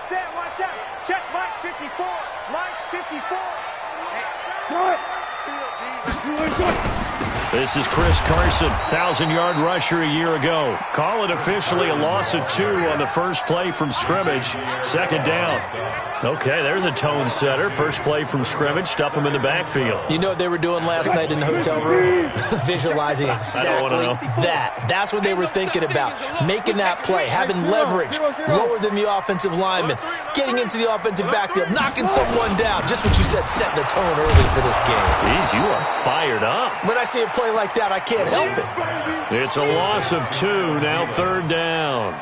Sam, watch out. Check Mike 54. Mike 54. This is Chris Carson, 1,000-yard rusher a year ago. Call it officially a loss of 2 on the first play from scrimmage. Second down. Okay, there's a tone setter. First play from scrimmage, stuff him in the backfield. You know what they were doing last night in the hotel room? Visualizing exactly that. That's what they were thinking about. Making that play, having leverage, lower than the offensive lineman, getting into the offensive backfield, knocking someone down. Just what you said, setting the tone early for this game. Jeez, you are fired up. When I see a play like that, I can't help it. It's a loss of 2, now third down.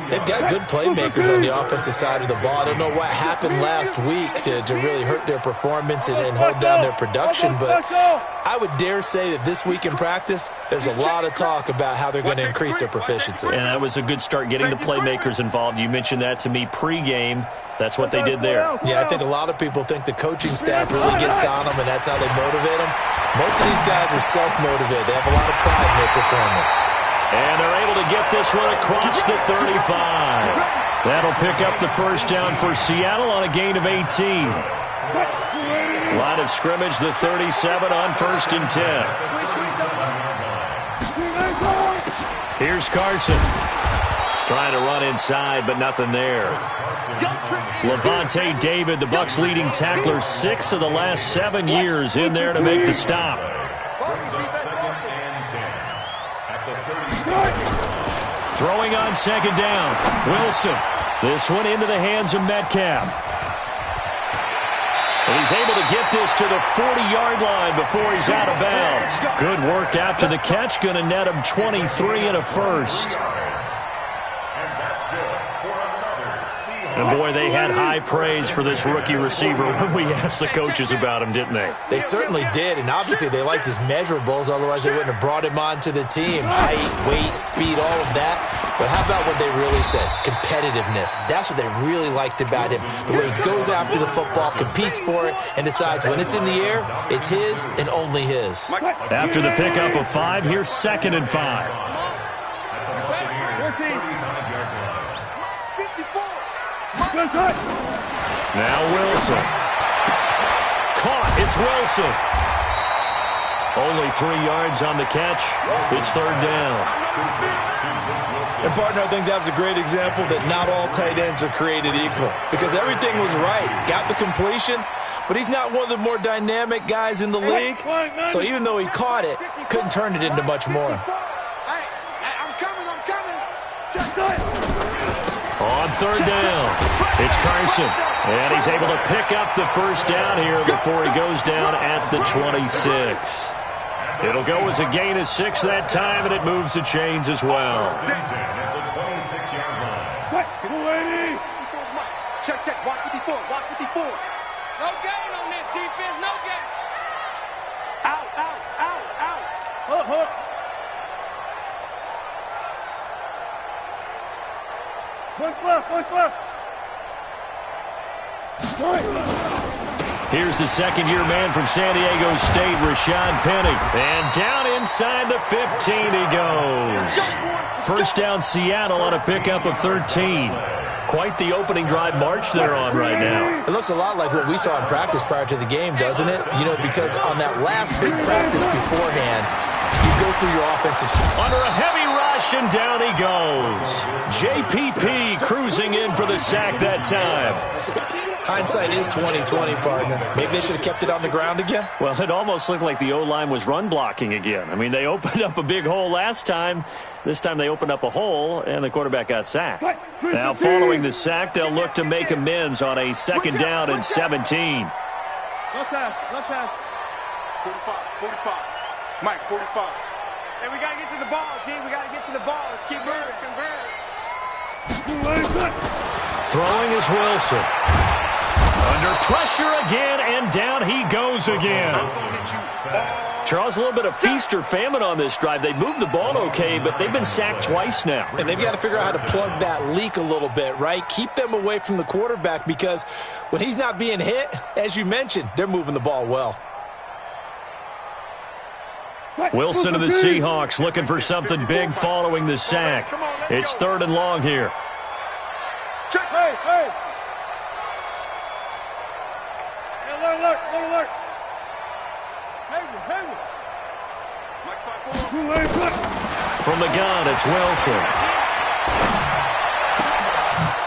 They've got good playmakers on the offensive side of the ball. I don't know what happened last week to really hurt their performance and hold down their production, but I would dare say that this week in practice, there's a lot of talk about how they're going to increase their proficiency. And that was a good start getting the playmakers involved. You mentioned that to me pregame. That's what they did there. Yeah, I think a lot of people think the coaching staff really gets on them, and that's how they motivate them. Most of these guys are self-motivated. They have a lot of pride in their performance. And they're able to get this one across the 35. That'll pick up the first down for Seattle on a gain of 18. Line of scrimmage, the 37 on 1st and 10. Here's Carson. Trying to run inside, but nothing there. Levante David, the Bucs' leading tackler, 6 of the last 7 years in there to make the stop. Throwing on second down. Wilson. This one into the hands of Metcalf. And he's able to get this to the 40-yard line before he's out of bounds. Good work after the catch. Going to net him 23 and a first. And, boy, they had high praise for this rookie receiver when we asked the coaches about him, didn't they? They certainly did, and obviously they liked his measurables. Otherwise, they wouldn't have brought him onto the team. Height, weight, speed, all of that. But how about what they really said? Competitiveness. That's what they really liked about him. The way he goes after the football, competes for it, and decides when it's in the air, it's his and only his. After the pickup of 5, here's 2nd and 5. Now Wilson. Caught. It's Wilson. Only 3 yards on the catch. It's third down. And, partner, I think that was a great example that not all tight ends are created equal. Because everything was right. Got the completion, but he's not one of the more dynamic guys in the league. So even though he caught it, couldn't turn it into much more. I'm coming. On third down, it's Carson. And he's able to pick up the first down here before he goes down at the 26. It'll go as a gain of 6 that time, and it moves the chains as well. Check. Watch 54. No gain on this defense. No gain. Out. Hook. Push left. Here's the second-year man from San Diego State, Rashad Penny. And down inside the 15 he goes. First down Seattle on a pickup of 13. Quite the opening drive march they're on right now. It looks a lot like what we saw in practice prior to the game, doesn't it? You know, because on that last big practice beforehand, you go through your offensive stuff. Under a heavy rush, and down he goes. JPP cruising in for the sack that time. Hindsight is 20/20, partner. Maybe they should have kept it on the ground again. Well, it almost looked like the O-line was run blocking again. I mean, they opened up a big hole last time. This time they opened up a hole, and the quarterback got sacked. Now, following the sack, they'll look to make amends on a second down and 17. No pass. 45. Mike, 45. Hey, we got to get to the ball, team. We got to get to the ball. Let's keep moving. Throwing is Wilson. Under pressure again, and down he goes again. Charles, a little bit of feast or famine on this drive. They moved the ball okay, but they've been sacked twice now. And they've got to figure out how to plug that leak a little bit, right? Keep them away from the quarterback, because when he's not being hit, as you mentioned, they're moving the ball well. Wilson of the Seahawks looking for something big following the sack. It's third and long here. Check. Hey, hey. Alert, alert. Hayward. Mike 5-4. From the gun, it's Wilson.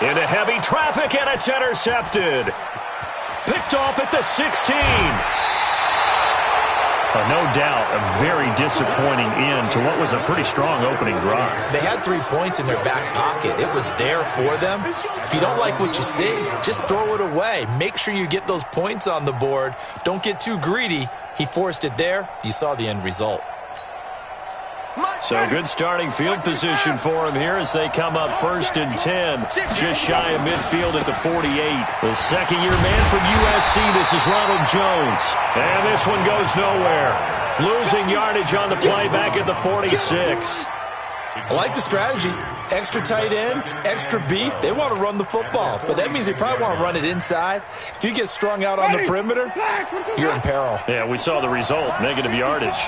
Into heavy traffic, and it's intercepted. Picked off at the 16. No doubt, a very disappointing end to what was a pretty strong opening drive. They had 3 points in their back pocket. It was there for them. If you don't like what you see, just throw it away. Make sure you get those points on the board. Don't get too greedy. He forced it there. You saw the end result. So good starting field position for him here as they come up 1st and 10. Just shy of midfield at the 48. The second-year man from USC, this is Ronald Jones. And this one goes nowhere. Losing yardage on the play back at the 46. I like the strategy. Extra tight ends, extra beef. They want to run the football, but that means they probably want to run it inside. If you get strung out on the perimeter, you're in peril. Yeah, we saw the result, negative yardage.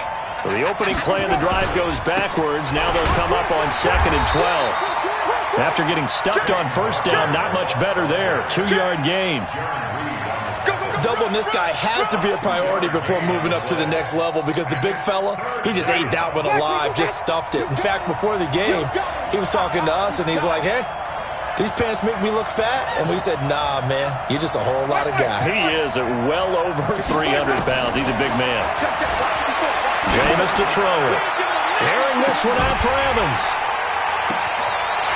So the opening play of the drive goes backwards. Now they'll come up on 2nd and 12. After getting stuffed on 1st down, not much better there. 2-yard gain. Doubling this guy has to be a priority before moving up to the next level because the big fella, he just ate that one alive, just stuffed it. In fact, before the game, he was talking to us, and he's like, hey, these pants make me look fat? And we said, nah, man, you're just a whole lot of guy. He is at well over 300 pounds. He's a big man. Jameis to throw it. Airing this one out for Evans.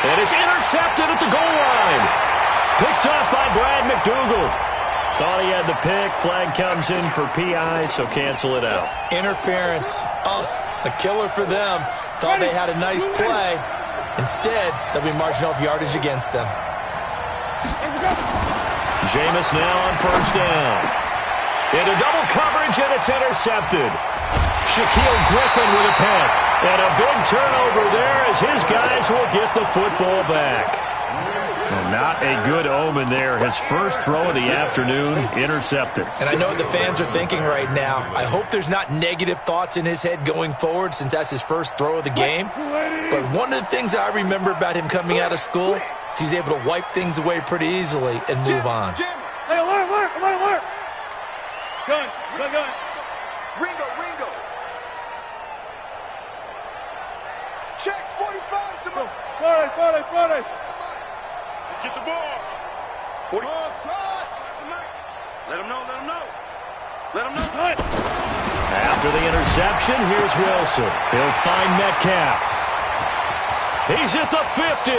And it's intercepted at the goal line. Picked up by Brad McDougal. Thought he had the pick. Flag comes in for PI, so cancel it out. Interference. Oh, a killer for them. Thought they had a nice play. Instead, they'll be marching off yardage against them. Jameis now on 1st down. Into double coverage, and it's intercepted. Shaquille Griffin with a pick. And a big turnover there as his guys will get the football back. Well, not a good omen there. His first throw of the afternoon, intercepted. And I know what the fans are thinking right now. I hope there's not negative thoughts in his head going forward since that's his first throw of the game. But one of the things I remember about him coming out of school is he's able to wipe things away pretty easily and move on. Hey, alert. Gun. Ringo. Check, 45. Come on. Friday. Let's get the ball. 40. Let him know. After the interception, here's Wilson. He'll find Metcalf. He's at the 50,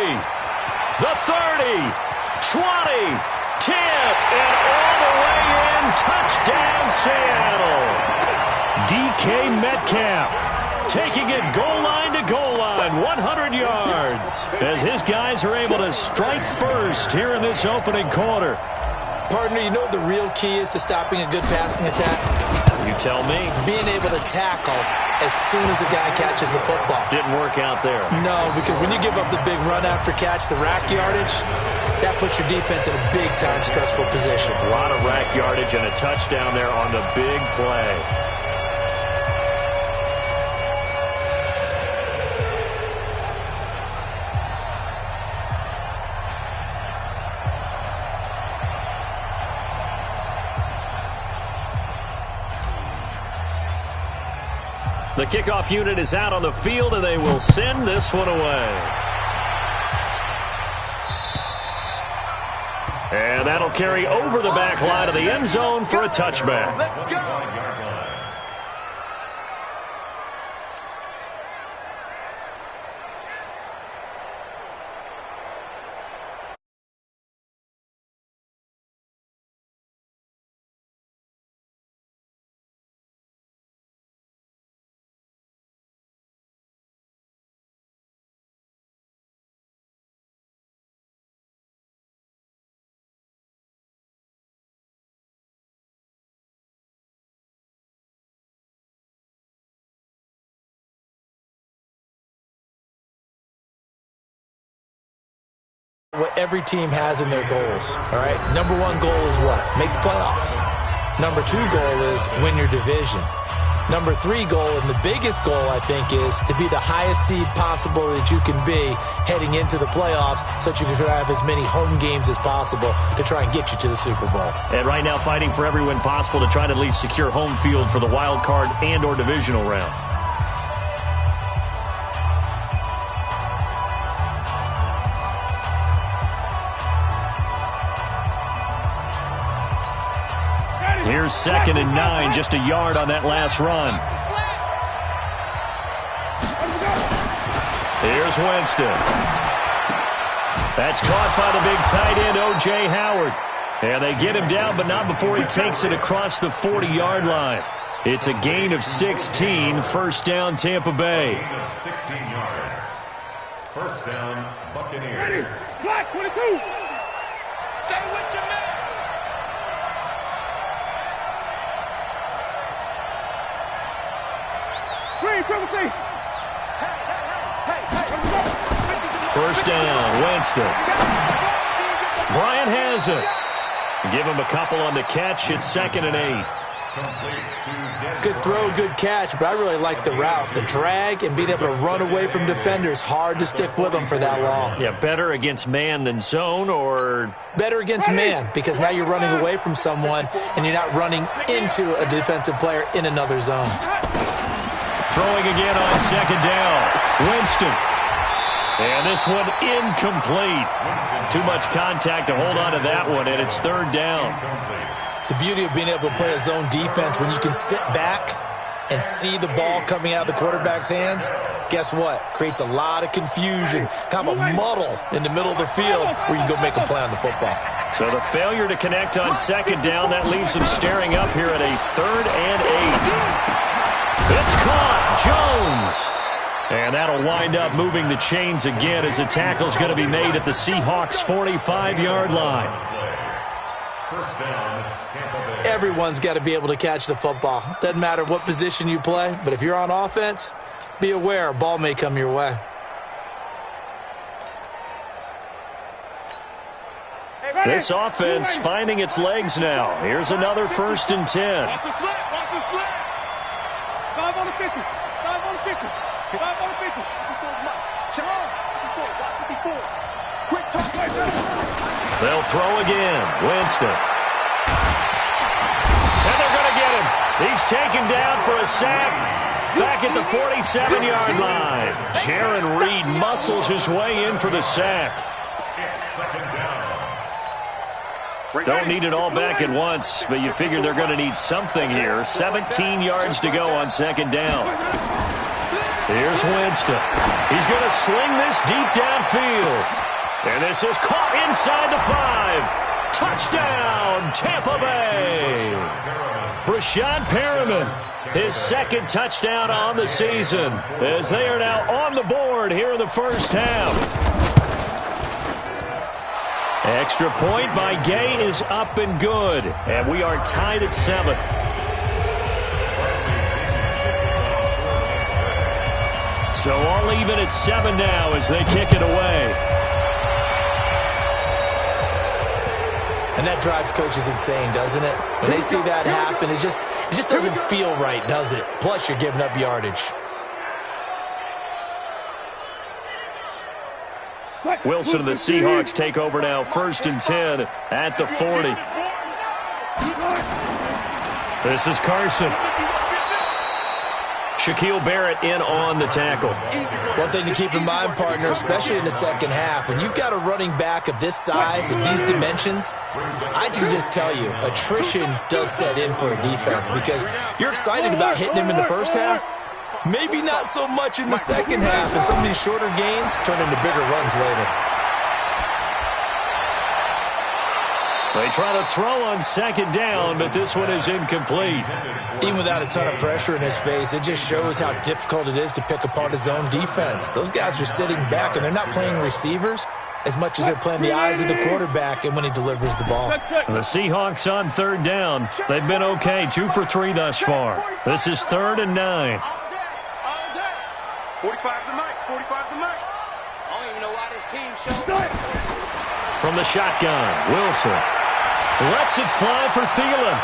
the 30, 20, 10, and all the way in. Touchdown, Seattle. DK Metcalf taking it goal line to goal line, 100 yards, as his guys are able to strike first here in this opening quarter. Partner, you know what the real key is to stopping a good passing attack? You tell me. Being able to tackle as soon as a guy catches the football. Didn't work out there. No, because when you give up the big run after catch, the rack yardage, that puts your defense in a big-time stressful position. A lot of rack yardage and a touchdown there on the big play. The kickoff unit is out on the field, and they will send this one away. And that'll carry over the back line of the end zone for a touchback. Let's go. What every team has in their goals, all right? Number one goal is what? Make the playoffs. Number two goal is win your division. Number 3 goal, and the biggest goal, I think, is to be the highest seed possible that you can be heading into the playoffs so that you can try to have as many home games as possible to try and get you to the Super Bowl. And right now fighting for every win possible to try to at least secure home field for the wild card and or divisional round. Here's 2nd and 9, just a yard on that last run. Here's Winston. That's caught by the big tight end, O.J. Howard. And they get him down, but not before he takes it across the 40-yard line. It's a gain of 16, first down Tampa Bay. 16 yards. First down, Buccaneers. Ready, black 22. Stay with your man. Green, privacy. First down, Winston. Bryant has it. Give him a couple on the catch. It's 2nd and 8. Good throw, good catch, but I really like the route. The drag and being able to run away from defenders, hard to stick with them for that long. Yeah, better against man than zone, or? Better against man, because now you're running away from someone and you're not running into a defensive player in another zone. Throwing again on 2nd down. Winston. And this one incomplete. Too much contact to hold on to that one, and it's 3rd down. The beauty of being able to play a zone defense when you can sit back and see the ball coming out of the quarterback's hands, guess what? Creates a lot of confusion, kind of a muddle in the middle of the field where you can go make a play on the football. So the failure to connect on 2nd down, that leaves them staring up here at a 3rd and 8. It's caught. Jones. And that'll wind up moving the chains again as the tackle's going to be made at the Seahawks' 45-yard line. First down, Tampa Bay. Everyone's got to be able to catch the football. Doesn't matter what position you play, but if you're on offense, be aware a ball may come your way. This offense finding its legs now. Here's another 1st and 10. Watch the slip. Watch the slip. 5 on the 50. 5 on the 50. 5 on the 50. 54. Quick talk right there. They'll throw again. Winston. And they're going to get him. He's taken down for a sack back at the 47-yard line. Jaron Reed muscles his way in for the sack. It's 2nd down. Don't need it all back at once, but you figure they're going to need something here. 17 yards to go on 2nd down. Here's Winston. He's going to sling this deep downfield. And this is caught inside the 5. Touchdown, Tampa Bay. Rashad Perriman, his 2nd touchdown on the season, as they are now on the board here in the first half. Extra point by Gay is up and good, and we are tied at 7. So all even at 7 now as they kick it away. And that drives coaches insane, doesn't it? When they see that happen, it just doesn't feel right, does it? Plus, you're giving up yardage. Wilson and the Seahawks take over now, 1st and 10 at the 40. This is Carson. Shaquille Barrett in on the tackle. One thing to keep in mind, partner, especially in the second half, when you've got a running back of this size and these dimensions, I can just tell you, attrition does set in for a defense because you're excited about hitting him in the first half. Maybe not so much in the second half, and some of these shorter gains turn into bigger runs later. They try to throw on 2nd down, but this one is incomplete. Even without a ton of pressure in his face, it just shows how difficult it is to pick apart his own defense. Those guys are sitting back, and they're not playing receivers as much as they're playing the eyes of the quarterback and when he delivers the ball. The Seahawks on 3rd down. They've been okay, 2 for 3 thus far. This is 3rd and 9. 45 to Mike. 45 to Mike. I don't even know why this team showed. From the shotgun, Wilson lets it fly for Thielen.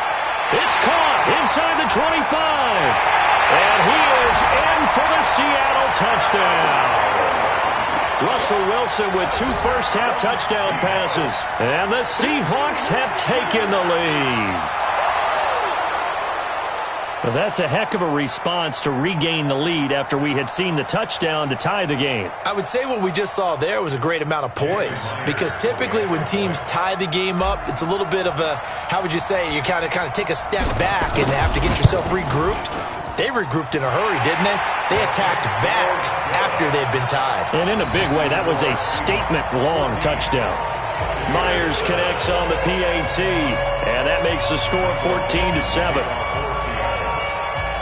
It's caught inside the 25. touchdown. Russell Wilson with 2 first-half touchdown passes. And the Seahawks have taken the lead. Well, that's a heck of a response to regain the lead after we had seen the touchdown to tie the game. I would say what we just saw there was a great amount of poise, because typically when teams tie the game up, it's a little bit of a, how would you say, you kind of take a step back and have to get yourself regrouped. They regrouped in a hurry, didn't they? They attacked back after they'd been tied. And in a big way, that was a statement-long touchdown. Myers connects on the PAT, and that makes the score 14-7.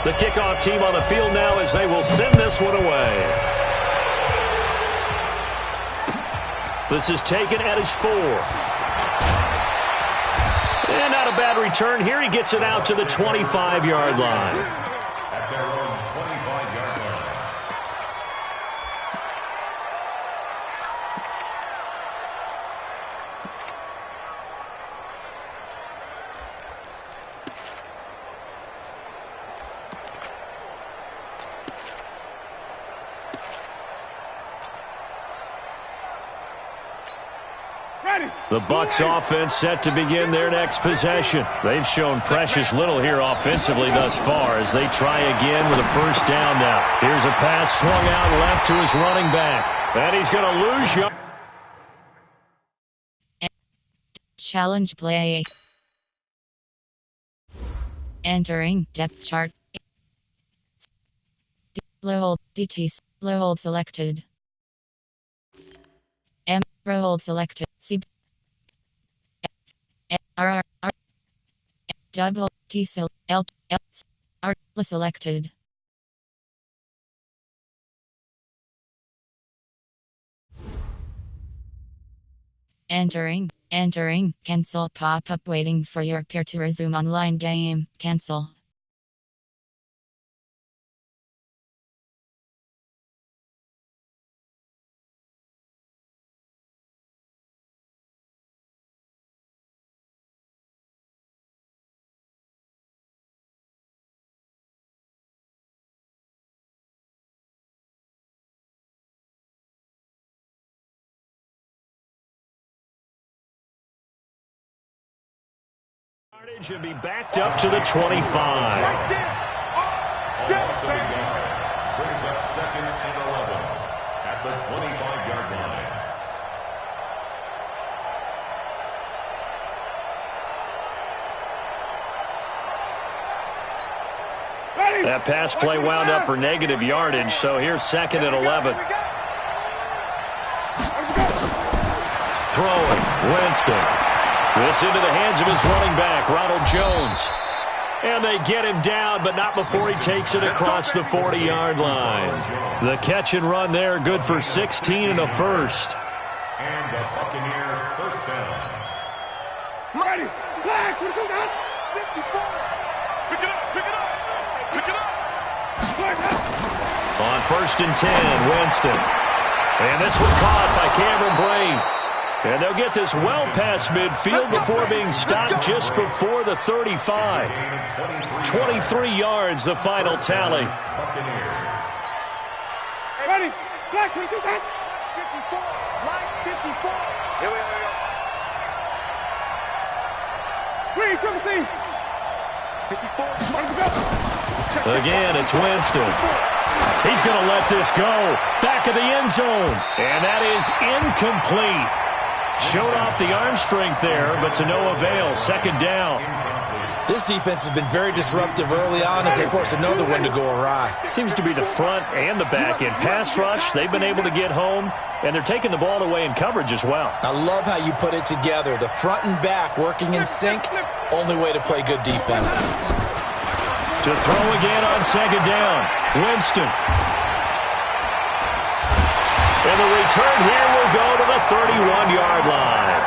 The kickoff team on the field now as they will send this one away. This is taken at his 4. And not a bad return here. He gets it out to the 25-yard line. At their own 25-yard line. The Bucs offense set to begin their next possession. They've shown precious little here offensively thus far as they try again with a first down now. Here's a pass swung out left to his running back. And he's going to lose you. Challenge play. Entering depth chart. Low hold DT. Low hold selected. M. Row hold selected. C. R. Double T. L. R. Selected. Entering. Cancel pop-up waiting for your peer to resume online game. Cancel. Should be backed up to the 25. Brings up 2nd and 11 at the 25-yard line. That pass play wound up for negative yardage, so here's 2nd and 11. Throwing, Winston. This into the hands of his running back, Ronald Jones. And they get him down, but not before he takes it across the 40-yard line. The catch and run there, good for 16 and a first. And the Buccaneer first down. Ready. Black. 54. Pick it up. On 1st and 10, Winston. And this one caught by Cameron Brain. And they'll get this well past midfield before being stopped just before the 35. 23 yards, the final tally. Ready. Black. 54. Mike, 54. Here we go. Green, Timothy. 54. Again, it's Winston. He's going to let this go. Back of the end zone. And that is incomplete. Showed off the arm strength there, but to no avail. 2nd down. This defense has been very disruptive early on as they force another one to go awry. Seems to be the front and the back end. Pass rush, they've been able to get home, and they're taking the ball away in coverage as well. I love how you put it together. The front and back working in sync, only way to play good defense. To throw again on 2nd down, Winston. And the return here will go to the 31-yard line.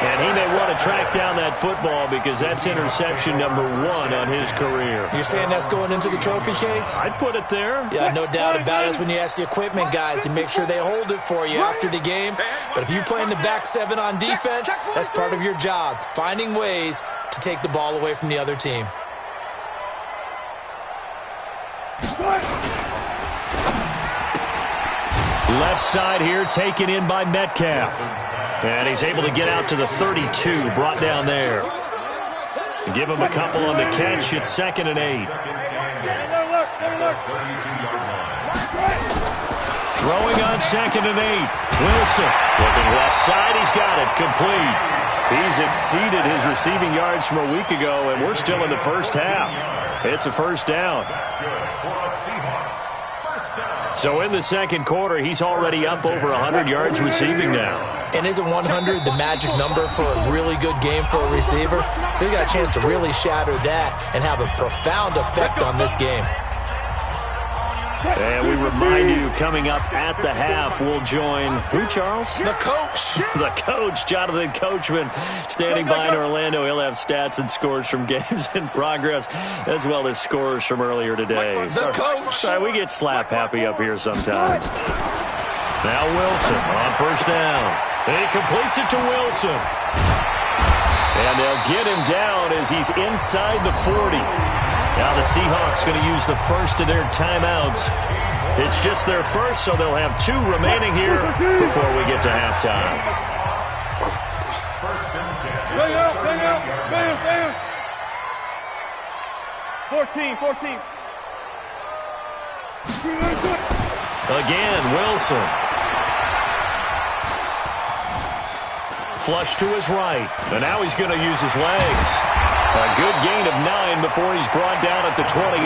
And he may want to track down that football because that's interception number 1 on his career. You're saying that's going into the trophy case? I'd put it there. Yeah, no doubt about it. That's when you ask the equipment guys to make sure they hold it for you after the game. But if you play in the back 7 on defense, that's part of your job, finding ways to take the ball away from the other team. Left side here taken in by Metcalf. And he's able to get out to the 32, brought down there. Give him a couple on the catch. It's 2nd and 8. Throwing on 2nd and 8. Wilson looking left side. He's got it. Complete. He's exceeded his receiving yards from a week ago, and we're still in the first half. It's a first down. So in the second quarter, he's already up over 100 yards receiving now. And isn't 100 the magic number for a really good game for a receiver? So he's got a chance to really shatter that and have a profound effect on this game. And we remind you, coming up at the half, we'll join who, Charles? The coach. The coach, Jonathan Coachman, standing by in Orlando. He'll have stats and scores from games in progress, as well as scores from earlier today. The coach. We get slap happy up here sometimes. Now Wilson on first down. He completes it to Wilson. And they'll get him down as he's inside the 40. Now the Seahawks going to use the first of their timeouts. It's just their first, so they'll have 2 remaining here before we get to halftime. Stay out. 14. Again, Wilson. Flush to his right, and now he's going to use his legs. A good gain of 9 before he's brought down at the 28.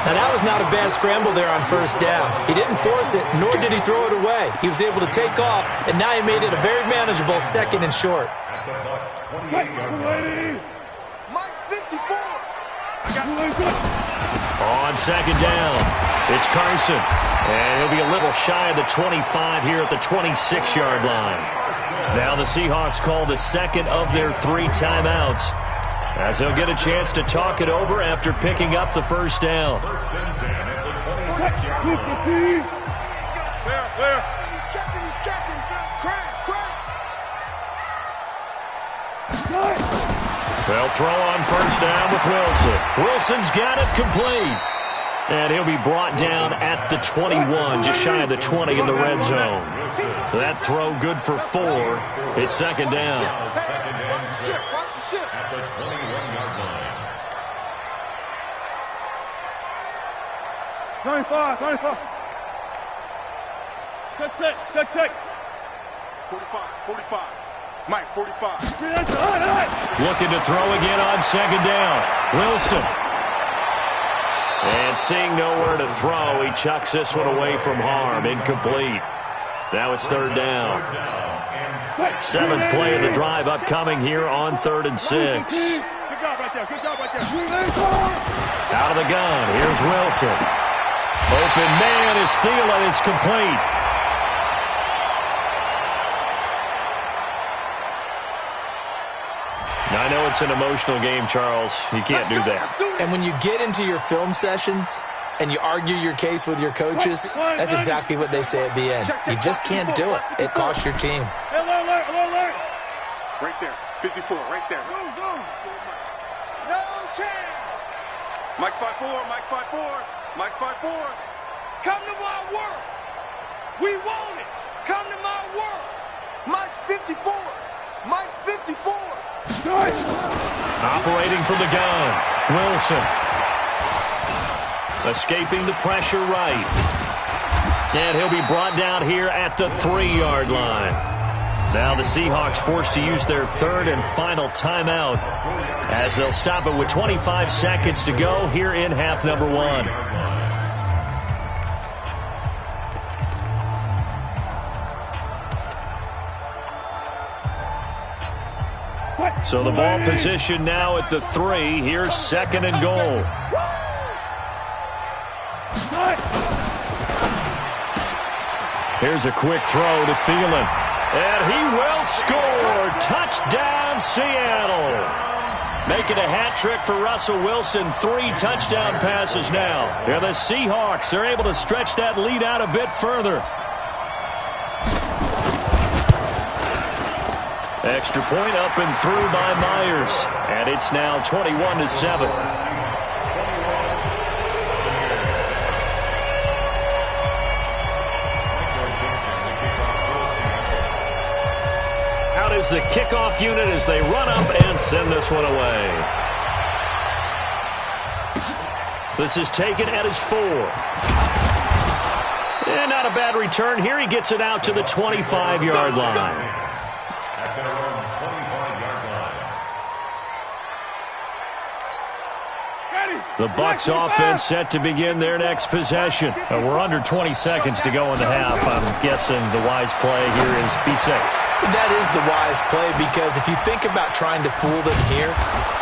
Now, that was not a bad scramble there on first down. He didn't force it, nor did he throw it away. He was able to take off, and now he made it a very manageable 2nd and short. Mike 54. On 2nd down, it's Carson. And he'll be a little shy of the 25 here at the 26-yard line. Now the Seahawks call the second of their 3 timeouts, as he'll get a chance to talk it over after picking up the first down. Where? He's checking. Crash. They'll throw on first down with Wilson. Wilson's got it complete. And he'll be brought down at the 21, just shy of the 20 in the red zone. That throw good for 4. It's 2nd down. At the 21-yard line. 25. Check. 45. Mike, 45. Looking to throw again on 2nd down. Wilson. And seeing nowhere to throw, he chucks this one away from harm. Incomplete. Now it's 3rd down. 7th play of the drive upcoming here on 3rd and 6. Good job right there. Out of the gun. Here's Wilson. Open man is Thielen. It's complete. I know it's an emotional game, Charles. You can't do that. And when you get into your film sessions and you argue your case with your coaches, that's exactly what they say at the end. You just can't do it. It costs your team. Alert. Right there. 54, right there. Go. No chance. Mike's 5'4". Come to my work. We want it. Come to my work. Mike's 54. Operating from the gun, Wilson. Escaping the pressure right. And he'll be brought down here at the 3-yard line. Now the Seahawks forced to use their 3rd and final timeout, as they'll stop it with 25 seconds to go here in half number 1. So the ball position now at the 3. Here's 2nd and goal. Here's a quick throw to Thielen. And he will score. Touchdown, Seattle. Making a hat trick for Russell Wilson. 3 touchdown passes now. And the Seahawks, they're able to stretch that lead out a bit further. Extra point up and through by Myers. And it's now 21-7. is the kickoff unit as they run up and send this one away. This is taken at his 4. And not a bad return here. He gets it out to the 25-yard line. At their own 25-yard line. The Bucs offense set to begin their next possession. We're under 20 seconds to go in the half. I'm guessing the wise play here is be safe. That is the wise play, because if you think about trying to fool them here,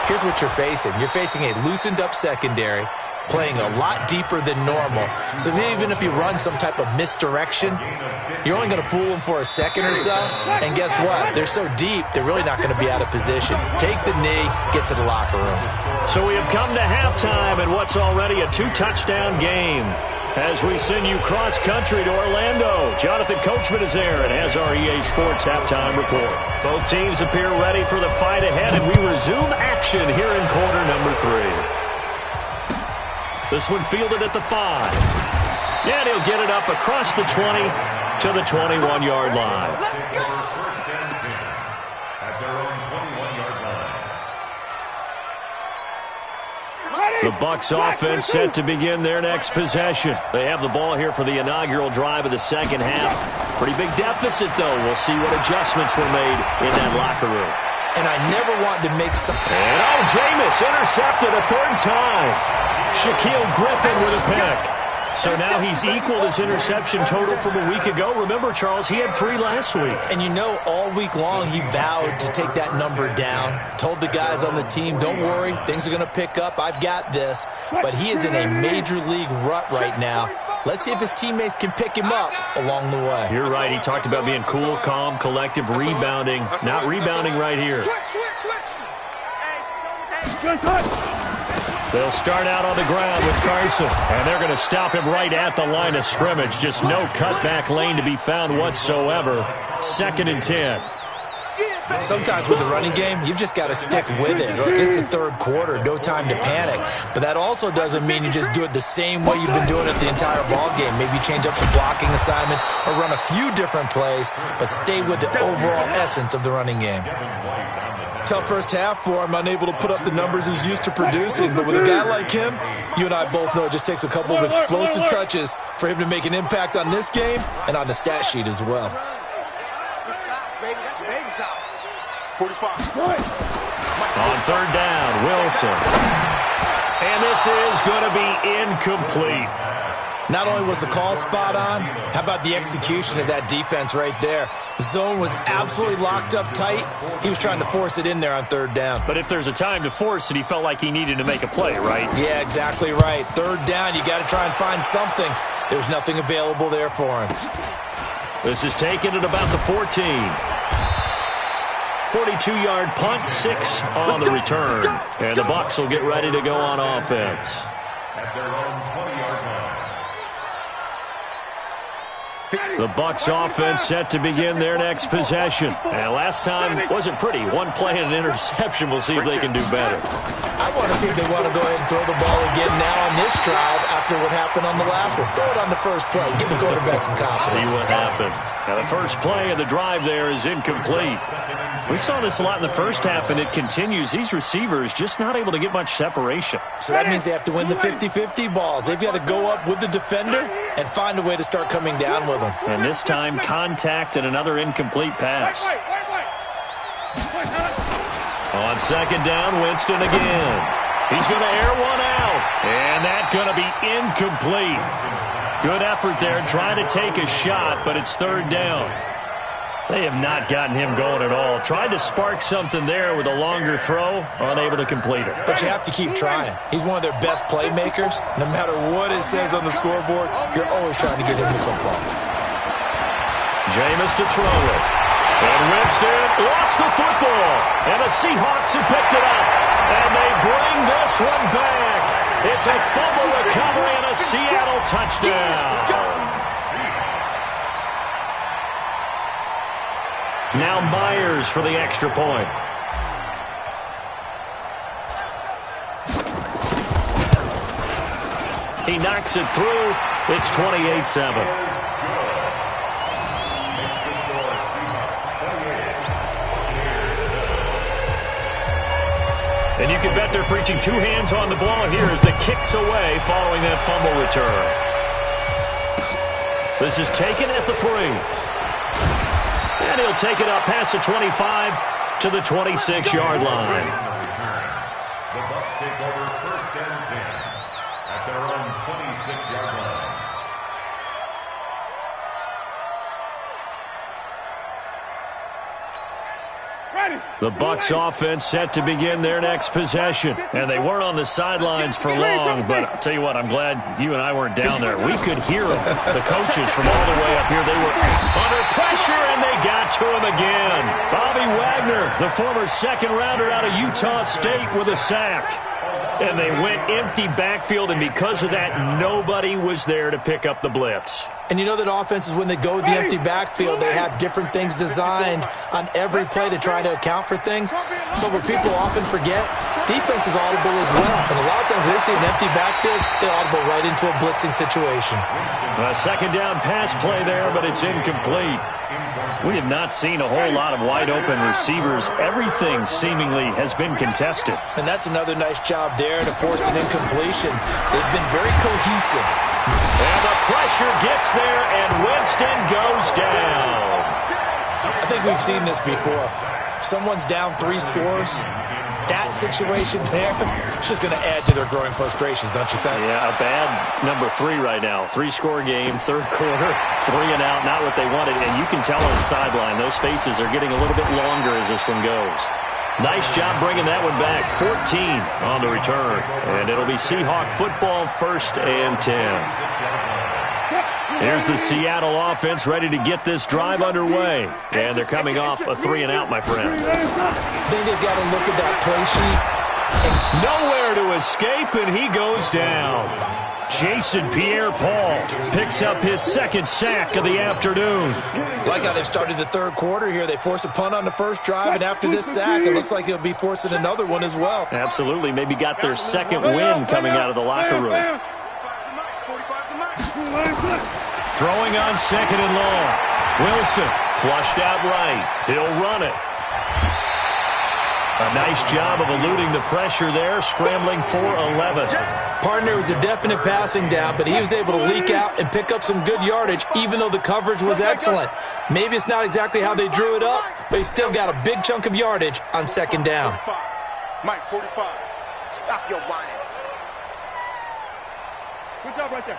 here's what you're facing. You're facing a loosened-up secondary, playing a lot deeper than normal. So even if you run some type of misdirection, you're only going to fool them for a second or so. And guess what? They're so deep, they're really not going to be out of position. Take the knee, get to the locker room. So we have come to halftime in what's already a 2-touchdown game. As we send you cross-country to Orlando, Jonathan Coachman is there and has our EA Sports halftime report. Both teams appear ready for the fight ahead, and we resume action here in quarter number 3. This one fielded at the 5. And he'll get it up across the 20 to the 21-yard line. First and 10 at their own 21-yard line. The Bucs offense set to begin their next possession. They have the ball here for the inaugural drive of the second half. Pretty big deficit, though. We'll see what adjustments were made in that locker room. And I never want to make some... And Jameis intercepted a third time. Shaquille Griffin with a pick. So now he's equaled his interception total from a week ago. Remember, Charles, he had 3 last week. And you know, all week long he vowed to take that number down. Told the guys on the team, don't worry, things are going to pick up. I've got this. But he is in a major league rut right now. Let's see if his teammates can pick him up along the way. You're right. He talked about being cool, calm, collective, rebounding. Not rebounding right here. They'll start out on the ground with Carson, and they're going to stop him right at the line of scrimmage. Just no cutback lane to be found whatsoever. 2nd and 10. Sometimes with the running game, you've just got to stick with it. Look, this is the third quarter, no time to panic. But that also doesn't mean you just do it the same way you've been doing it the entire ball game. Maybe change up some blocking assignments or run a few different plays, but stay with the overall essence of the running game. Tough first half for him, unable to put up the numbers he's used to producing. But with a guy like him, you and I both know it just takes a couple of explosive touches for him to make an impact on this game and on the stat sheet as well. 45. On third down, Wilson. And this is going to be incomplete. Not only was the call spot on, how about the execution of that defense right there? The zone was absolutely locked up tight. He was trying to force it in there on third down. But if there's a time to force it, he felt like he needed to make a play, right? Yeah, exactly right. Third down, you got to try and find something. There's nothing available there for him. This is taken at about the 14. 42-yard punt, 6 on the return. And the Bucs will get ready to go on offense. At their own 20-yard line. The Bucs offense set to begin their next possession. And last time wasn't pretty. 1 play and an interception. We'll see if they can do better. I want to see if they want to go ahead and throw the ball again now on this drive after what happened on the last one. Throw it on the first play. Give the quarterback some confidence. See what happens. Now, the first play of the drive there is incomplete. We saw this a lot in the first half, and it continues. These receivers just not able to get much separation. So that means they have to win the 50-50 balls. They've got to go up with the defender and find a way to start coming down with them. And this time, contact and another incomplete pass. On second down, Winston again. He's going to air one out. And that's going to be incomplete. Good effort there, trying to take a shot, but it's third down. They have not gotten him going at all. Tried to spark something there with a longer throw, unable to complete it. But you have to keep trying. He's one of their best playmakers. No matter what it says on the scoreboard, you're always trying to get him the football. Jameis to throw it. And Winston lost the football. And the Seahawks have picked it up. And they bring this one back. It's a fumble recovery and a Seattle touchdown. Now Myers for the extra point. He knocks it through. It's 28-7. And you can bet they're preaching two hands on the ball here as the kick's away following that fumble return. This is taken at the 3. And he'll take it up past the 25 to the 26-yard line. The Bucs take over 1st and 10 at their own 26-yard line. The Bucs offense set to begin their next possession. And they weren't on the sidelines for long, but I'll tell you what, I'm glad you and I weren't down there. We could hear them, the coaches from all the way up here. They were under pressure, and they got to him again. Bobby Wagner, the former second-rounder out of Utah State, with a sack. And they went empty backfield, and because of that, nobody was there to pick up the blitz. And you know that offenses, when they go with the empty backfield, they have different things designed on every play to try to account for things. But what people often forget, defense is audible as well. And a lot of times when they see an empty backfield, they audible right into a blitzing situation. A second down pass play there, but it's incomplete. We have not seen a whole lot of wide-open receivers. Everything seemingly has been contested. And that's another nice job there to force an incompletion. They've been very cohesive. And the pressure gets there, and Winston goes down. I think we've seen this before. Someone's down 3 scores. That situation there, it's just going to add to their growing frustrations, don't you think? Yeah, a bad number 3 right now. 3-score game, third quarter, 3 and out, not what they wanted. And you can tell on the sideline, those faces are getting a little bit longer as this one goes. Nice job bringing that one back. 14 on the return. And it'll be Seahawk football, 1st and 10. Here's the Seattle offense ready to get this drive underway. And they're coming off a 3 and out, my friend. I think they've got to look at that play sheet. Nowhere to escape, and he goes down. Jason Pierre-Paul picks up his 2nd sack of the afternoon. Like how they've started the third quarter here. They force a punt on the first drive, and after this sack, it looks like they'll be forcing another one as well. Absolutely. Maybe got their 2nd win coming out of the locker room. Throwing on 2nd and long. Wilson flushed out right. He'll run it. A nice job of eluding the pressure there, scrambling for 11. Partner was a definite passing down, but he was able to leak out and pick up some good yardage, even though the coverage was excellent. Maybe it's not exactly how they drew it up, but he still got a big chunk of yardage on 2nd down. Mike, 45. Stop your whining. Good job right there.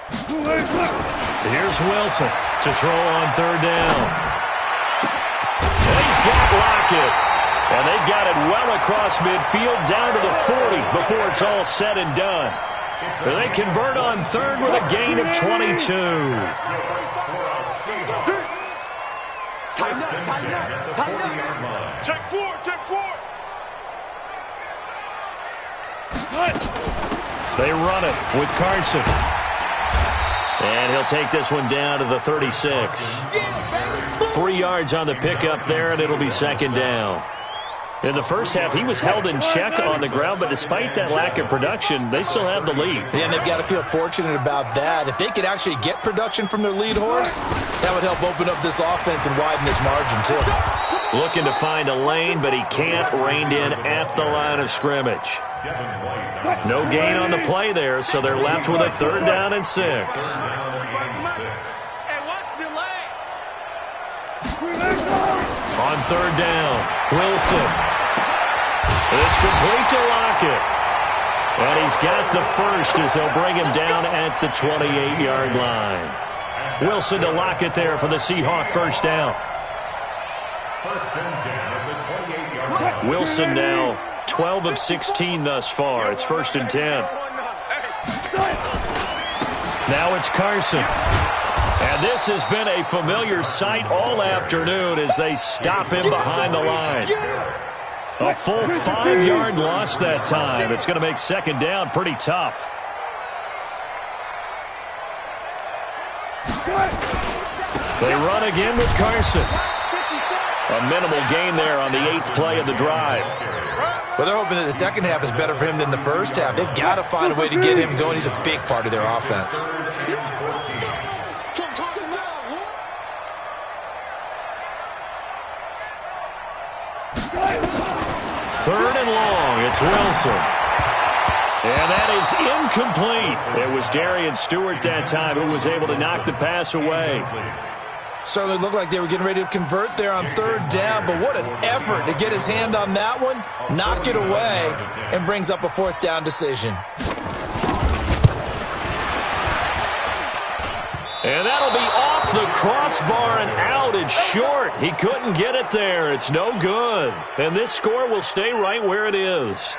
Here's Wilson to throw on 3rd down. And he's got Lockett. And they've got it well across midfield down to the 40 before it's all said and done. They convert on 3rd with a gain of 22. Tighten up. Check forward. They run it with Carson. And he'll take this one down to the 36. 3 yards on the pickup there, and it'll be 2nd down. In the first half, he was held in check on the ground, but despite that lack of production, they still have the lead. Yeah, and they've got to feel fortunate about that. If they could actually get production from their lead horse, that would help open up this offense and widen this margin, too. Looking to find a lane, but he can't, reined in at the line of scrimmage. No gain on the play there, so they're left with a 3rd down and 6. On 3rd down, Wilson. It's complete to Lockett. And he's got the first as they'll bring him down at the 28-yard line. Wilson to Lockett there for the Seahawk 1st down. 1st and 10 at the 28-yard line. Wilson now 12 of 16 thus far. It's 1st and 10. Now it's Carson. And this has been a familiar sight all afternoon as they stop him behind the line. A full 5-yard loss that time. It's going to make 2nd down pretty tough. They run again with Carson. A minimal gain there on the 8th play of the drive. Well, they're hoping that the second half is better for him than the first half. They've got to find a way to get him going. He's a big part of their offense. It's Wilson. And that is incomplete. It was Darian Stewart that time who was able to knock the pass away. Certainly looked like they were getting ready to convert there on third down, but what an effort to get his hand on that one, knock it away, and brings up a fourth down decision. And that'll be off the crossbar and out. It's short. He couldn't get it there. It's no good. And this score will stay right where it is.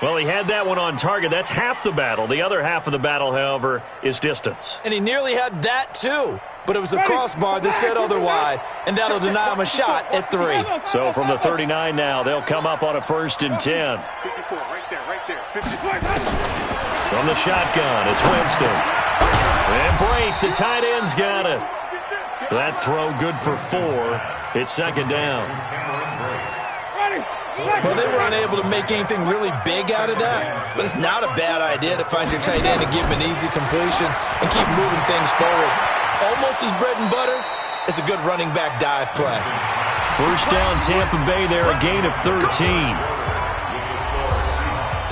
Well, he had that one on target. That's half the battle. The other half of the battle, however, is distance. And he nearly had that, too. But it was the crossbar that said otherwise, and that'll deny him a shot at 3. So from the 39 now, they'll come up on a 1st and 10. 54, right there, 54. From the shotgun, it's Winston. And Brate, the tight end's got it. That throw good for 4. It's 2nd down. Well, they were unable to make anything really big out of that, but it's not a bad idea to find your tight end and give him an easy completion and keep moving things forward. Almost his bread and butter is a good running back dive play. 1st down, Tampa Bay there, a gain of 13.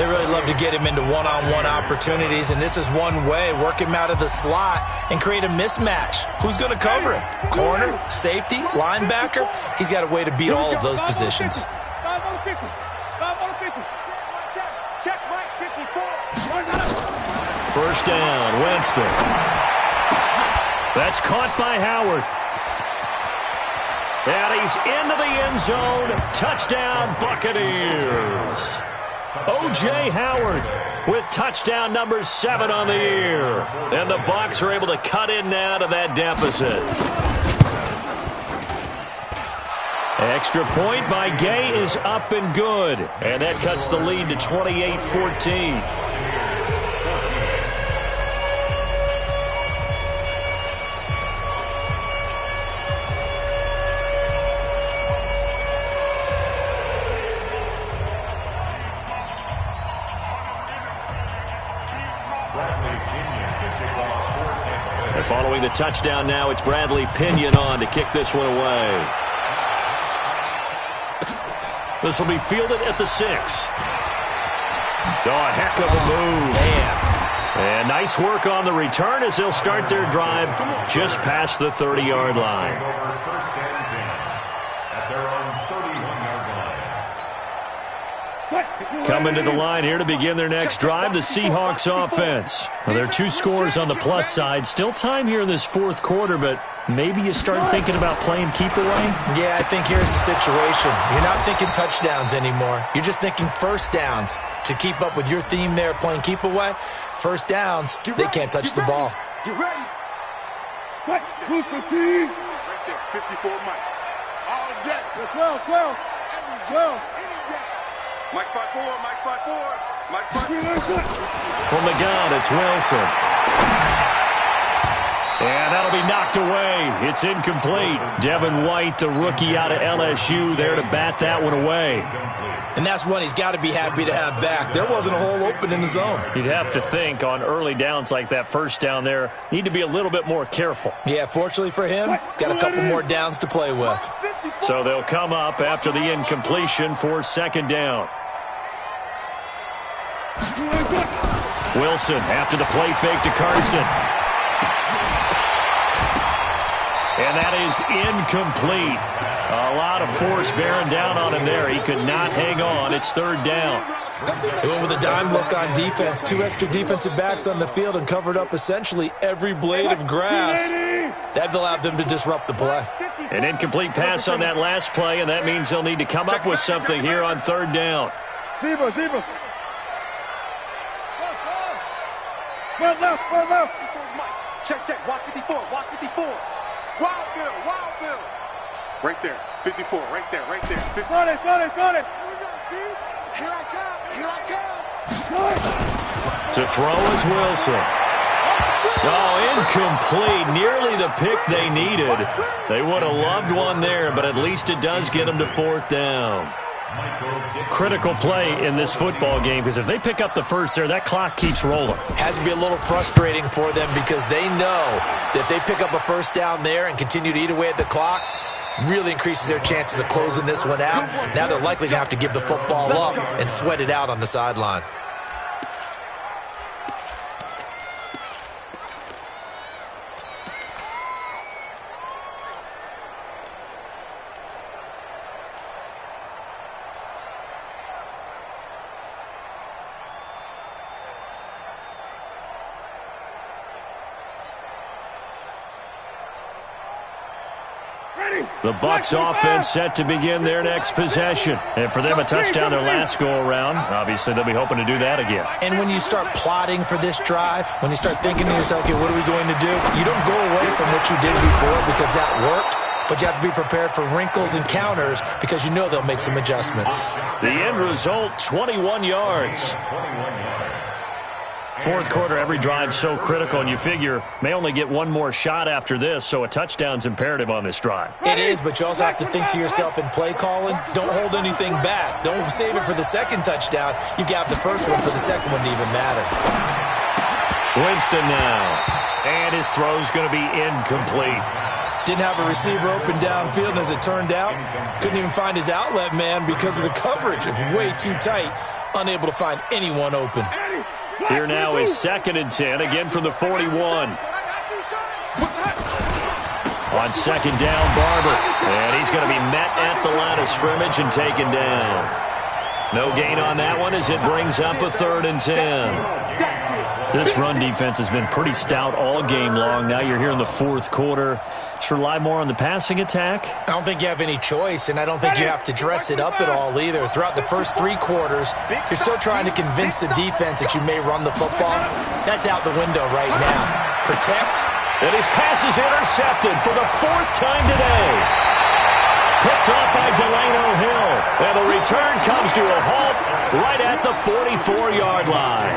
They really love to get him into one-on-one opportunities, and this is one way. Work him out of the slot and create a mismatch. Who's going to cover him? Corner, safety, linebacker? He's got a way to beat all of those positions. First down, Winston. That's caught by Howard. And he's into the end zone. Touchdown, Buccaneers. O.J. Howard with touchdown number 7 on the year. And the Bucs are able to cut in now to that deficit. Extra point by Gay is up and good. And that cuts the lead to 28-14. And following the touchdown now, it's Bradley Pinion on to kick this one away. This will be fielded at the 6. Oh, a heck of a move. Man. And nice work on the return as they'll start their drive just past the 30-yard line. First and 10 at their own 31-yard line. Coming to the line here to begin their next drive, the Seahawks offense. Well, there are 2 scores on the plus side. Still time here in this 4th quarter, but maybe you start thinking about playing keep away? Yeah, I think here's the situation. You're not thinking touchdowns anymore. You're just thinking first downs. To keep up with your theme there, playing keep away, first downs, they can't touch the ball. Get ready. Cut. Move for P. Right there, 54 Mike. All day. 12. Every 12. Any day. Mike 5-4, Mike 5-4. Mike 5-4. From the gun, it's Wilson. And that'll be knocked away. It's incomplete. Devin White, the rookie out of LSU, there to bat that one away. And that's one he's got to be happy to have back. There wasn't a hole open in the zone. You'd have to think on early downs like that first down there, need to be a little bit more careful. Yeah, fortunately for him, got a couple more downs to play with. So they'll come up after the incompletion for 2nd down. Wilson after the play fake to Carson. And that is incomplete. A lot of force bearing down on him there. He could not hang on. It's 3rd down. They went with a dime look on defense. 2 extra defensive backs on the field and covered up essentially every blade of grass. That allowed them to disrupt the play. An incomplete pass on that last play, and that means they'll need to come up with something here on 3rd down. Zebra. Well left. Check. Watch 54. Wild Bill. Right there. 54. Right there. 50. Got it. Here I come. To throw is Wilson. Oh, incomplete. Nearly the pick they needed. They would have loved one there, but at least it does get them to 4th down. Critical play in this football game, because if they pick up the first there, that clock keeps rolling. Has to be a little frustrating for them because they know that if they pick up a first down there and continue to eat away at the clock, really increases their chances of closing this one out. Now they're likely to have to give the football up and sweat it out on the sideline. The Bucs offense set to begin their next possession. And for them, a touchdown their last go-around. Obviously, they'll be hoping to do that again. And when you start plotting for this drive, when you start thinking to yourself, okay, what are we going to do? You don't go away from what you did before because that worked, but you have to be prepared for wrinkles and counters because you know they'll make some adjustments. The end result, 21 yards. Fourth quarter, every drive so critical, and you figure may only get one more shot after this, so a touchdown's imperative on this drive. It is, but you also have to think to yourself in play calling, don't hold anything back. Don't save it for the second touchdown. You got the first one for the second one to even matter. Winston now, and his throw's going to be incomplete. Didn't have a receiver open downfield, and as it turned out, couldn't even find his outlet man because of the coverage. It was way too tight, unable to find anyone open. Here now is 2nd and 10, again from the 41. On second down, Barber. And he's going to be met at the line of scrimmage and taken down. No gain on that one as it brings up a 3rd and 10. This run defense has been pretty stout all game long. Now you're here in the fourth quarter. Just rely more on the passing attack. I don't think you have any choice, and I don't think you have to dress it up at all either. Throughout the first 3 quarters, you're still trying to convince the defense that you may run the football. That's out the window right now. Protect. And his pass is intercepted for the 4th time today. Picked off by Delano Hill. And the return comes to a halt right at the 44-yard line.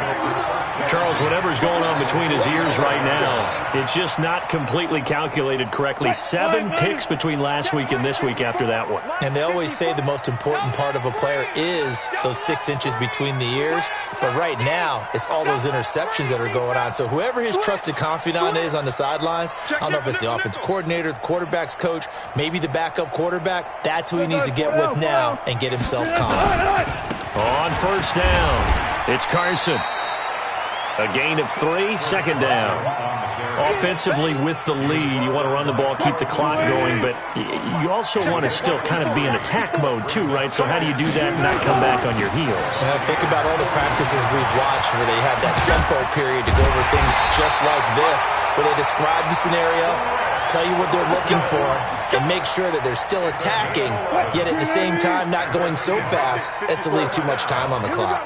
Charles, whatever's going on between his ears right now, it's just not completely calculated correctly. 7 picks between last week and this week after that one. And they always say the most important part of a player is those 6 inches between the ears. But right now, it's all those interceptions that are going on. So whoever his trusted confidant is on the sidelines, I don't know if it's the offense coordinator, the quarterback's coach, maybe the backup quarterback, that's who he needs to get with now and get himself calm. On first down, it's Carson. A gain of 3, 2nd down. Offensively with the lead, you want to run the ball, keep the clock going, but you also want to still kind of be in attack mode too, right? So how do you do that and not come back on your heels? Think about all the practices we've watched where they have that tempo period to go over things just like this, where they describe the scenario, tell you what they're looking for, and make sure that they're still attacking, yet at the same time not going so fast as to leave too much time on the clock.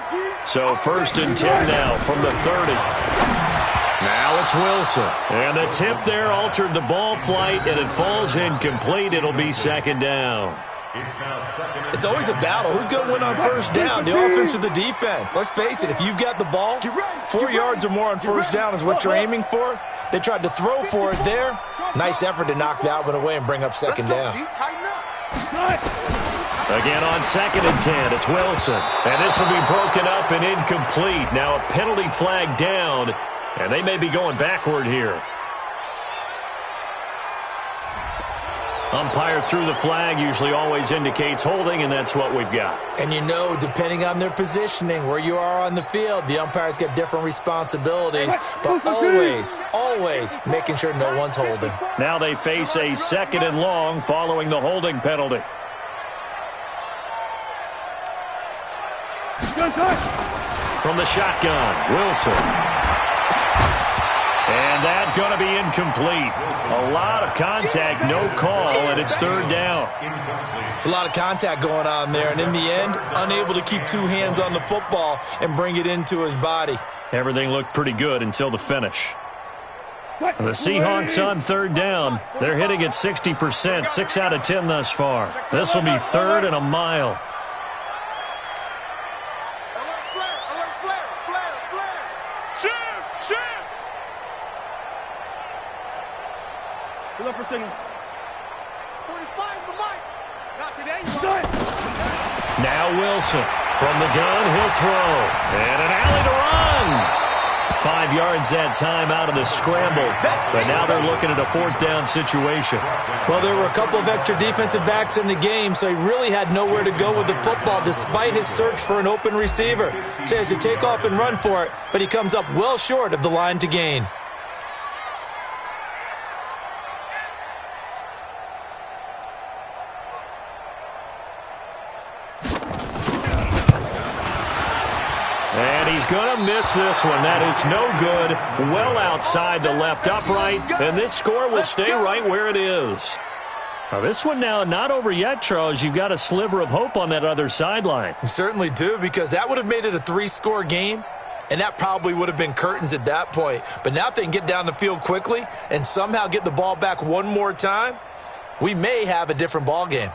So 1st and 10 now from the 30. Now it's Wilson. And the tip there altered the ball flight, and it falls incomplete. It'll be 2nd down. It's always a battle. Who's going to win on first down, the offense or the defense? Let's face it, if you've got the ball, 4 yards or more on first down is what you're aiming for. They tried to throw for it there. Nice effort to knock that one away and bring up 2nd down. Again on 2nd and 10, it's Wilson. And this will be broken up and incomplete. Now a penalty flag down, and they may be going backward here. Umpire threw the flag, usually always indicates holding, and that's what we've got. And you know, depending on their positioning, where you are on the field, the umpires get different responsibilities, but always making sure no one's holding. Now they face a 2nd and long following the holding penalty. From the shotgun, Wilson. And that's going to be incomplete. A lot of contact, no call, and it's 3rd down. It's a lot of contact going on there, and in the end, unable to keep 2 hands on the football and bring it into his body. Everything looked pretty good until the finish. And the Seahawks on 3rd down. They're hitting at 60%, 6 out of 10 thus far. This will be 3rd and a mile. Now Wilson from the gun, he'll throw. And an alley to run. 5 yards that time out of the scramble. But now they're looking at a 4th down situation. Well, there were a couple of extra defensive backs in the game, so he really had nowhere to go with the football despite his search for an open receiver. So he has to take off and run for it, but he comes up well short of the line to gain. And he's going to miss this one. That is no good. Well outside the left upright. And this score will stay right where it is. Now this one now not over yet, Charles. You've got a sliver of hope on that other sideline. You certainly do, because that would have made it a 3-score game. And that probably would have been curtains at that point. But now if they can get down the field quickly and somehow get the ball back one more time, we may have a different ball game.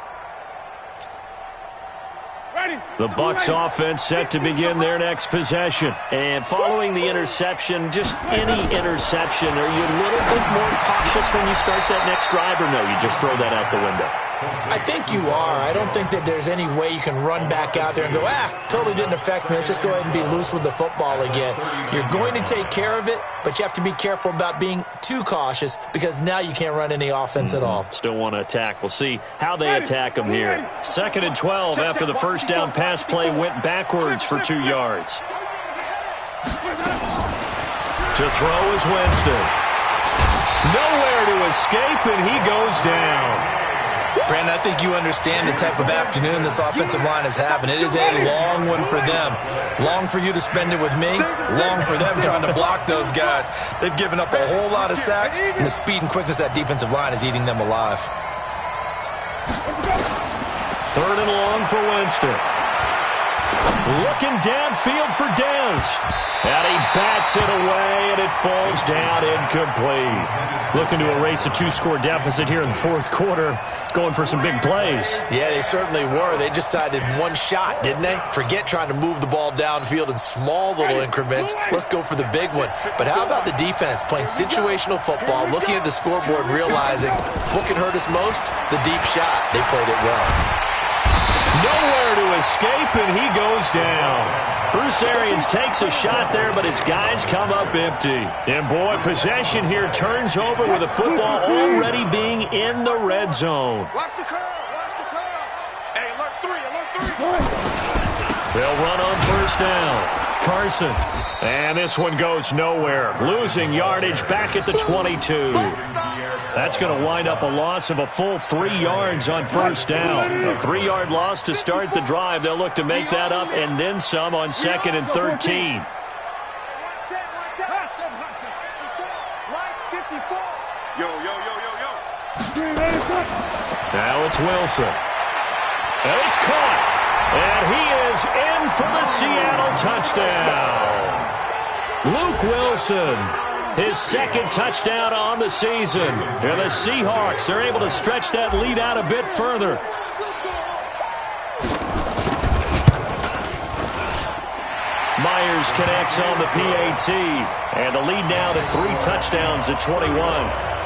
The Bucs offense set to begin their next possession. And following the interception, just any interception, are you a little bit more cautious when you start that next drive, or no, you just throw that out the window? I think you are. I don't think that there's any way you can run back out there and go, totally didn't affect me. Let's just go ahead and be loose with the football again. You're going to take care of it, but you have to be careful about being too cautious, because now you can't run any offense at all. Still want to attack. We'll see how they attack them here. 2nd and 12 after the first down pass play went backwards for 2 yards. To throw is Winston. Nowhere to escape, and he goes down. Brandon, I think you understand the type of afternoon this offensive line is having. It is a long one for them. Long for you to spend it with me. Long for them trying to block those guys. They've given up a whole lot of sacks, and the speed and quickness of that defensive line is eating them alive. 3rd and long for Winston. Looking downfield for Dez. And he bats it away, and it falls down incomplete. Looking to erase a 2-score deficit here in the 4th quarter. Going for some big plays. Yeah, they certainly were. They just decided one shot, didn't they? Forget trying to move the ball downfield in small little increments. Let's go for the big one. But how about the defense playing situational football, looking at the scoreboard, realizing what can hurt us most? The deep shot. They played it well. Nowhere to escape, and he goes down. Bruce Arians takes a shot there, but his guys come up empty. And, boy, possession here turns over with the football already being in the red zone. Watch the curve. Watch the curve. Hey, alert 3. They'll run on 1st down. Carson. And this one goes nowhere. Losing yardage back at the 22. That's going to wind up a loss of a full 3 yards on 1st down. A 3-yard loss to start the drive. They'll look to make that up and then some on 2nd and 13. Now it's Wilson. And it's caught. And he is in for the Seattle touchdown. Luke Wilson. His 2nd touchdown on the season. And the Seahawks are able to stretch that lead out a bit further. Myers connects on the PAT. And the lead now to 3 touchdowns at 21.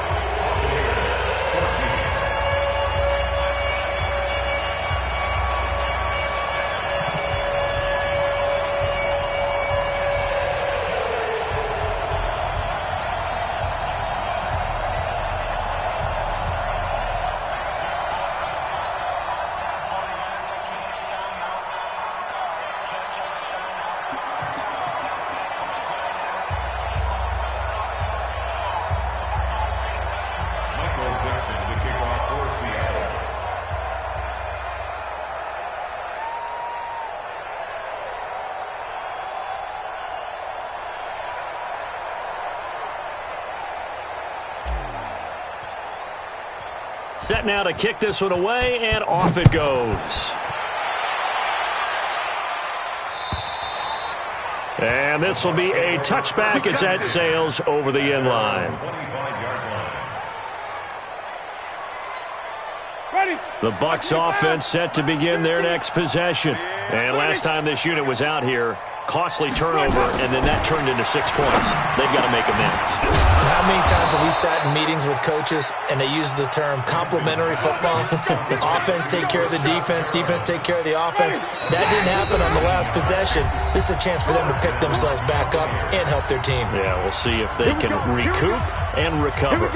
Set now to kick this one away, and off it goes. And this will be a touchback as that sails over the end line. The Bucs offense set to begin their next possession. And last time this unit was out here, Costly turnover, and then that turned into 6 points. They've got to make amends. And how many times have we sat in meetings with coaches and they use the term complementary football? Offense take care of the defense, defense take care of the offense. That didn't happen on the last possession. This is a chance for them to pick themselves back up and help their team. Yeah, we'll see if they can recoup and recover.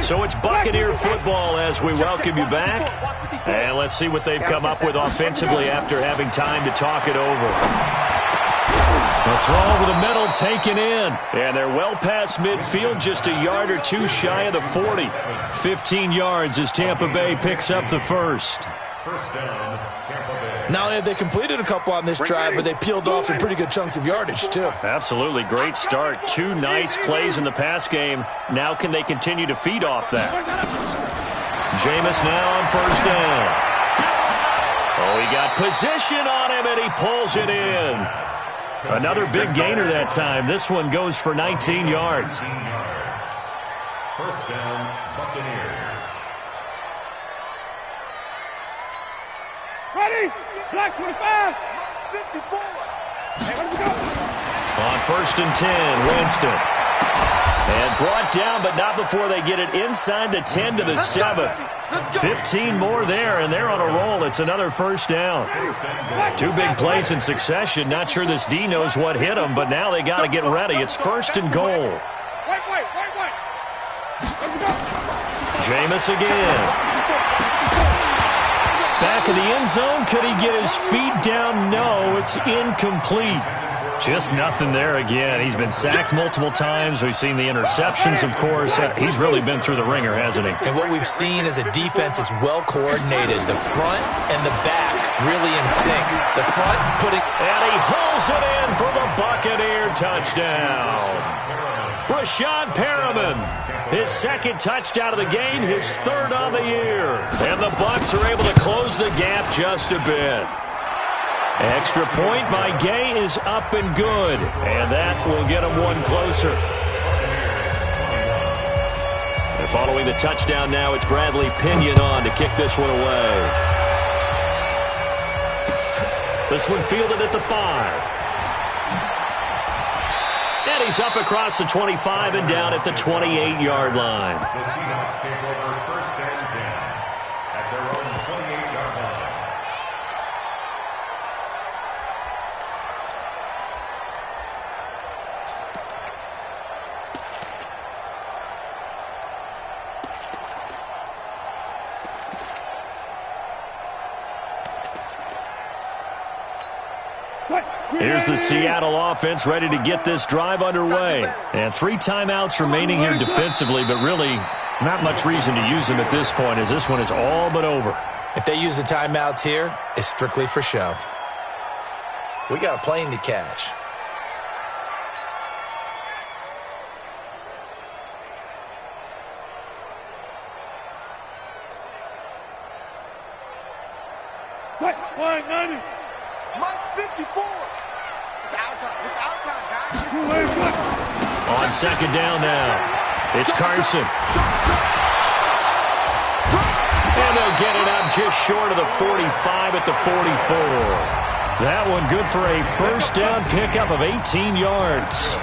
So it's Buccaneer football as we welcome you back. And let's see what they've come up with offensively after having time to talk it over. The throw over the middle taken in. And they're well past midfield, just a yard or two shy of the 40. 15 yards as Tampa Bay picks up the first. First down, Tampa Bay. Not only have they completed a couple on this drive, but they peeled off some pretty good chunks of yardage, too. Absolutely. Great start. 2 nice plays in the pass game. Now can they continue to feed off that? Jameis now on first down. Oh, he got position on him, and he pulls it in. Another big gainer that time. This one goes for 19 yards. First down, Buccaneers. Ready? Black 25. 54. Hey, let's go. On first and 10, Winston. And brought down, but not before they get it inside the 10 to the 7. 15 more there, and they're on a roll. It's another first down. 2 big plays in succession. Not sure this D knows what hit them, but now they got to get ready. It's first and goal. Wait. Let's go. Jameis again. Back of the end zone. Could he get his feet down? No, it's incomplete. Just nothing there again. He's been sacked multiple times. We've seen the interceptions, of course. He's really been through the ringer, hasn't he? And what we've seen is a defense that's well coordinated. The front and the back really in sync. The front putting... And he hauls it in for the Buccaneer touchdown. Rashad Perriman, his second touchdown of the game, his third on the year. And the Bucs are able to close the gap just a bit. Extra point by Gay is up and good. And that will get them one closer. And following the touchdown now, it's Bradley Pinion on to kick this one away. This one fielded at the 5. And he's up across the 25 and down at the 28-yard line. The Seahawks take over first and 10 at their own 28-yard line. Here's the Seattle offense ready to get this drive underway. And 3 timeouts remaining here defensively, but really not much reason to use them at this point as this one is all but over. If they use the timeouts here, it's strictly for show. We got a plane to catch. Line 90. Mike 54. It's our time, guys. Too late. On second down now, it's Carson. And they'll get it up just short of the 45 at the 44. That one good for a first down pickup of 18 yards.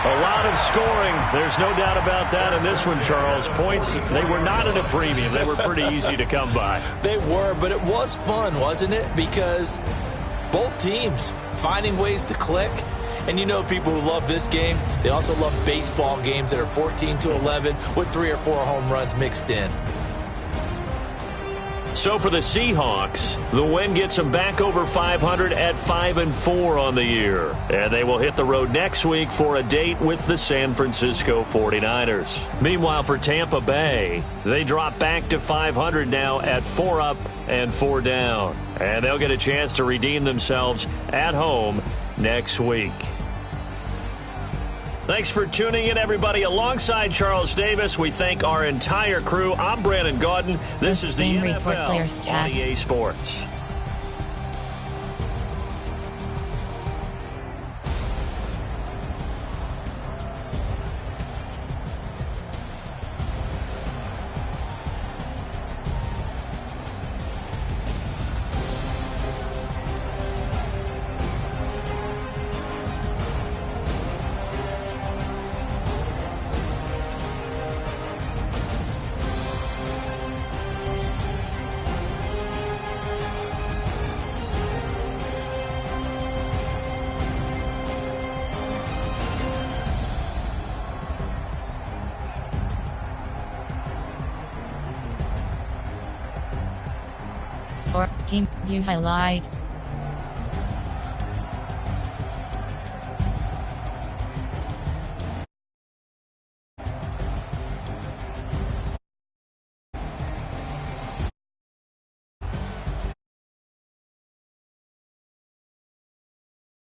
A lot of scoring. There's no doubt about that in this one, Charles. Points, they were not at a premium. They were pretty easy to come by. They were, but it was fun, wasn't it? Because both teams finding ways to click. And you know people who love this game, they also love baseball games that are 14-11 with 3 or 4 home runs mixed in. So for the Seahawks, the win gets them back over 500 at 5-4 on the year. And they will hit the road next week for a date with the San Francisco 49ers. Meanwhile, for Tampa Bay, they drop back to 500 now at 4 up and 4 down. And they'll get a chance to redeem themselves at home next week. Thanks for tuning in, everybody. Alongside Charles Davis, we thank our entire crew. I'm Brandon Gaudin. This is the NFL on EA Sports. PS4 Team View Highlights.